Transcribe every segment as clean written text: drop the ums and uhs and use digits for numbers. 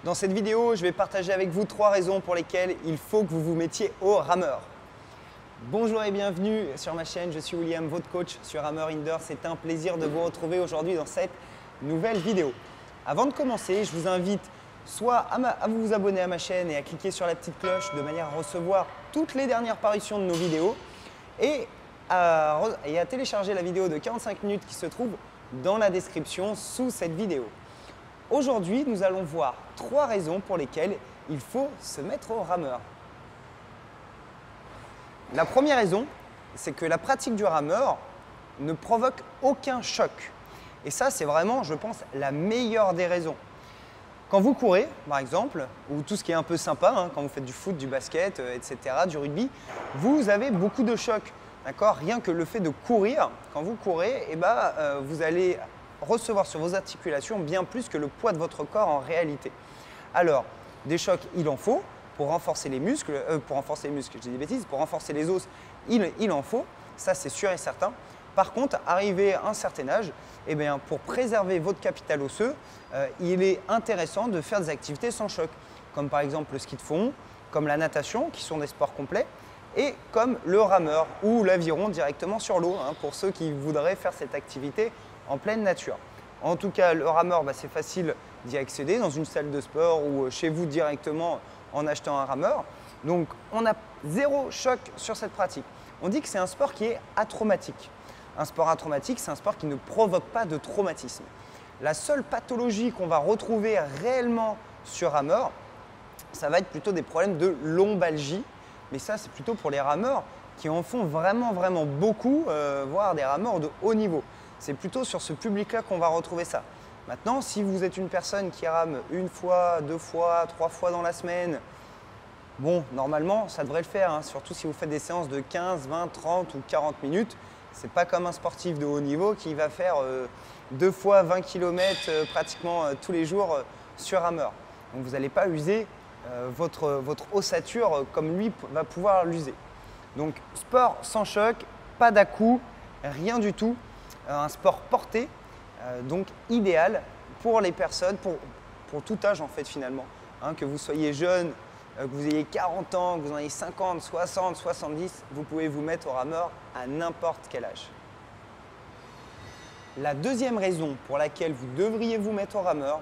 Dans cette vidéo, je vais partager avec vous 3 raisons pour lesquelles il faut que vous vous mettiez au rameur. Bonjour et bienvenue sur ma chaîne, je suis William, votre coach sur Hammer Indoor. C'est un plaisir de vous retrouver aujourd'hui dans cette nouvelle vidéo. Avant de commencer, je vous invite soit à vous abonner à ma chaîne et à cliquer sur la petite cloche de manière à recevoir toutes les dernières parutions de nos vidéos et à télécharger la vidéo de 45 minutes qui se trouve dans la description sous cette vidéo. Aujourd'hui, nous allons voir 3 raisons pour lesquelles il faut se mettre au rameur. La première raison, c'est que la pratique du rameur ne provoque aucun choc. Et ça, c'est vraiment, je pense, la meilleure des raisons. Quand vous courez, par exemple, ou tout ce qui est un peu sympa, quand vous faites du foot, du basket, etc., du rugby, vous avez beaucoup de chocs. Rien que le fait de courir, quand vous courez, vous allez recevoir sur vos articulations bien plus que le poids de votre corps en réalité. Alors, des chocs, il en faut pour renforcer les muscles, je dis des bêtises, pour renforcer les os, il en faut, ça c'est sûr et certain. Par contre, arrivé à un certain âge, pour préserver votre capital osseux, il est intéressant de faire des activités sans choc, comme par exemple le ski de fond, comme la natation, qui sont des sports complets, et comme le rameur ou l'aviron directement sur l'eau, pour ceux qui voudraient faire cette activité en pleine nature. En tout cas, le rameur, c'est facile d'y accéder dans une salle de sport ou chez vous directement en achetant un rameur. Donc, on a 0 choc sur cette pratique. On dit que c'est un sport qui est atraumatique. Un sport atraumatique, c'est un sport qui ne provoque pas de traumatisme. La seule pathologie qu'on va retrouver réellement sur rameur, ça va être plutôt des problèmes de lombalgie. Mais ça, c'est plutôt pour les rameurs qui en font vraiment beaucoup, voire des rameurs de haut niveau. C'est plutôt sur ce public-là qu'on va retrouver ça. Maintenant, si vous êtes une personne qui rame 1 fois, 2 fois, 3 fois dans la semaine, bon, normalement, ça devrait le faire, surtout si vous faites des séances de 15, 20, 30 ou 40 minutes. C'est pas comme un sportif de haut niveau qui va faire 2 fois 20 km pratiquement tous les jours sur rameur. Donc, vous n'allez pas user votre ossature comme lui va pouvoir l'user. Donc, sport sans choc, pas d'à-coups, rien du tout. Un sport porté, donc idéal pour les personnes, pour tout âge en fait finalement. Que vous soyez jeune, que vous ayez 40 ans, que vous en ayez 50, 60, 70, vous pouvez vous mettre au rameur à n'importe quel âge. La deuxième raison pour laquelle vous devriez vous mettre au rameur,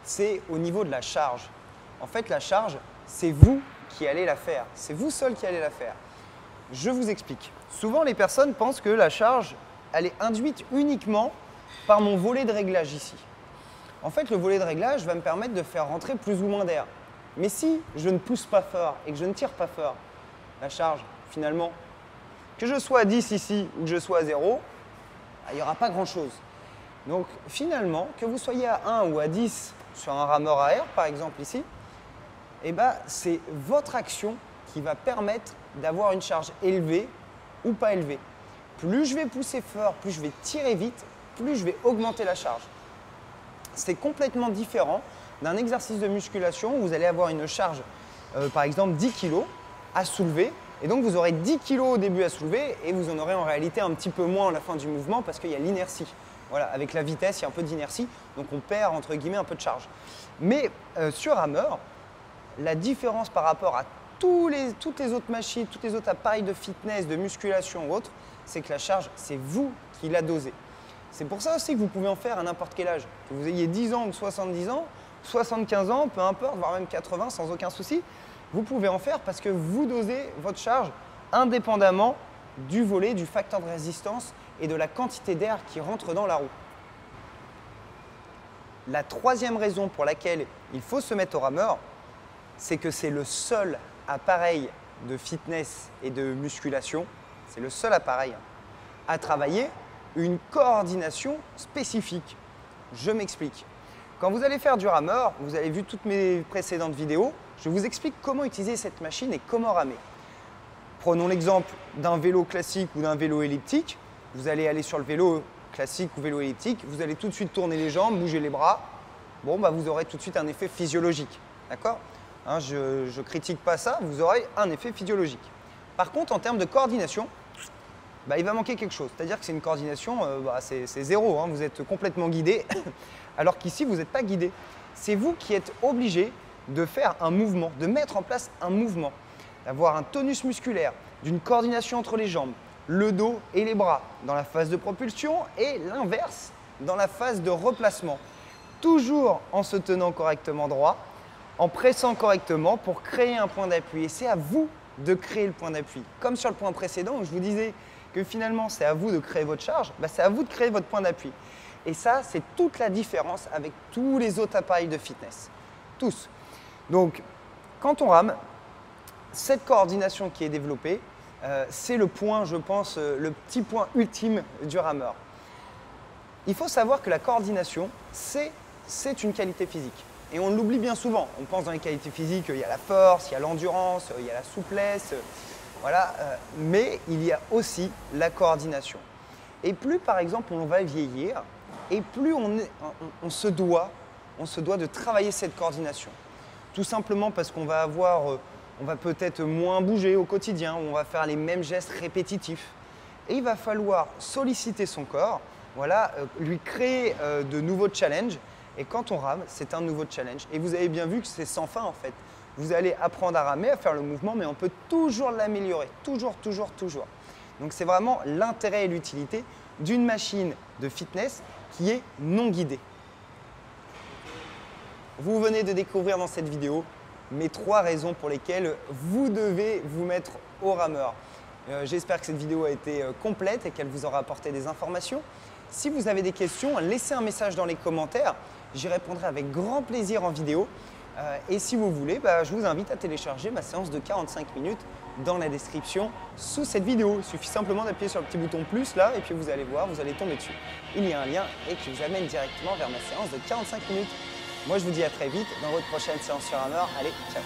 c'est au niveau de la charge. En fait, la charge, c'est vous qui allez la faire. C'est vous seul qui allez la faire. Je vous explique. Souvent, les personnes pensent que la charge, elle est induite uniquement par mon volet de réglage ici. En fait, le volet de réglage va me permettre de faire rentrer plus ou moins d'air. Mais si je ne pousse pas fort et que je ne tire pas fort, la charge, finalement, que je sois à 10 ici ou que je sois à 0, il n'y aura pas grand-chose. Donc, finalement, que vous soyez à 1 ou à 10 sur un rameur à air, par exemple ici, c'est votre action qui va permettre d'avoir une charge élevée ou pas élevée. Plus je vais pousser fort, plus je vais tirer vite, plus je vais augmenter la charge. C'est complètement différent d'un exercice de musculation où vous allez avoir une charge, par exemple 10 kg à soulever. Et donc vous aurez 10 kg au début à soulever et vous en aurez en réalité un petit peu moins à la fin du mouvement parce qu'il y a l'inertie. Voilà, avec la vitesse, il y a un peu d'inertie, donc on perd entre guillemets un peu de charge. Mais sur rameur, la différence par rapport à toutes les autres machines, tous les autres appareils de fitness, de musculation ou autres, c'est que la charge, c'est vous qui la dosez. C'est pour ça aussi que vous pouvez en faire à n'importe quel âge. Que vous ayez 10 ans ou 70 ans, 75 ans, peu importe, voire même 80 sans aucun souci, vous pouvez en faire parce que vous dosez votre charge indépendamment du volet, du facteur de résistance et de la quantité d'air qui rentre dans la roue. La troisième raison pour laquelle il faut se mettre au rameur, c'est que c'est le seul appareil de fitness et de musculation, c'est le seul appareil à travailler une coordination spécifique. Je m'explique. Quand vous allez faire du rameur, vous avez vu toutes mes précédentes vidéos, je vous explique comment utiliser cette machine et comment ramer. Prenons l'exemple d'un vélo classique ou d'un vélo elliptique. Vous allez aller sur le vélo classique ou vélo elliptique, vous allez tout de suite tourner les jambes, bouger les bras. Bon, vous aurez tout de suite un effet physiologique. D'accord ? Je ne critique pas ça, vous aurez un effet physiologique. Par contre, en termes de coordination, il va manquer quelque chose. C'est-à-dire que c'est une coordination, c'est zéro, vous êtes complètement guidé. Alors qu'ici, vous n'êtes pas guidé. C'est vous qui êtes obligé de faire un mouvement, de mettre en place un mouvement, d'avoir un tonus musculaire, d'une coordination entre les jambes, le dos et les bras dans la phase de propulsion et l'inverse dans la phase de replacement. Toujours en se tenant correctement droit, en pressant correctement pour créer un point d'appui. Et c'est à vous de créer le point d'appui. Comme sur le point précédent où je vous disais que finalement c'est à vous de créer votre charge, c'est à vous de créer votre point d'appui. Et ça, c'est toute la différence avec tous les autres appareils de fitness. Tous. Donc, quand on rame, cette coordination qui est développée, c'est le point, je pense, le petit point ultime du rameur. Il faut savoir que la coordination, c'est une qualité physique. Et on l'oublie bien souvent. On pense dans les qualités physiques, il y a la force, il y a l'endurance, il y a la souplesse, voilà. Mais il y a aussi la coordination. Et plus, par exemple, on va vieillir, et plus on se doit de travailler cette coordination. Tout simplement parce qu'on va on va peut-être moins bouger au quotidien, on va faire les mêmes gestes répétitifs. Et il va falloir solliciter son corps, voilà, lui créer de nouveaux challenges. Et quand on rame, c'est un nouveau challenge. Et vous avez bien vu que c'est sans fin en fait. Vous allez apprendre à ramer, à faire le mouvement, mais on peut toujours l'améliorer. Toujours, toujours, toujours. Donc c'est vraiment l'intérêt et l'utilité d'une machine de fitness qui est non guidée. Vous venez de découvrir dans cette vidéo mes 3 raisons pour lesquelles vous devez vous mettre au rameur. J'espère que cette vidéo a été complète et qu'elle vous aura apporté des informations. Si vous avez des questions, laissez un message dans les commentaires. J'y répondrai avec grand plaisir en vidéo. Et si vous voulez, je vous invite à télécharger ma séance de 45 minutes dans la description sous cette vidéo. Il suffit simplement d'appuyer sur le petit bouton plus là et puis vous allez voir, vous allez tomber dessus. Il y a un lien et qui vous amène directement vers ma séance de 45 minutes. Moi, je vous dis à très vite dans votre prochaine séance sur Hammer. Allez, ciao!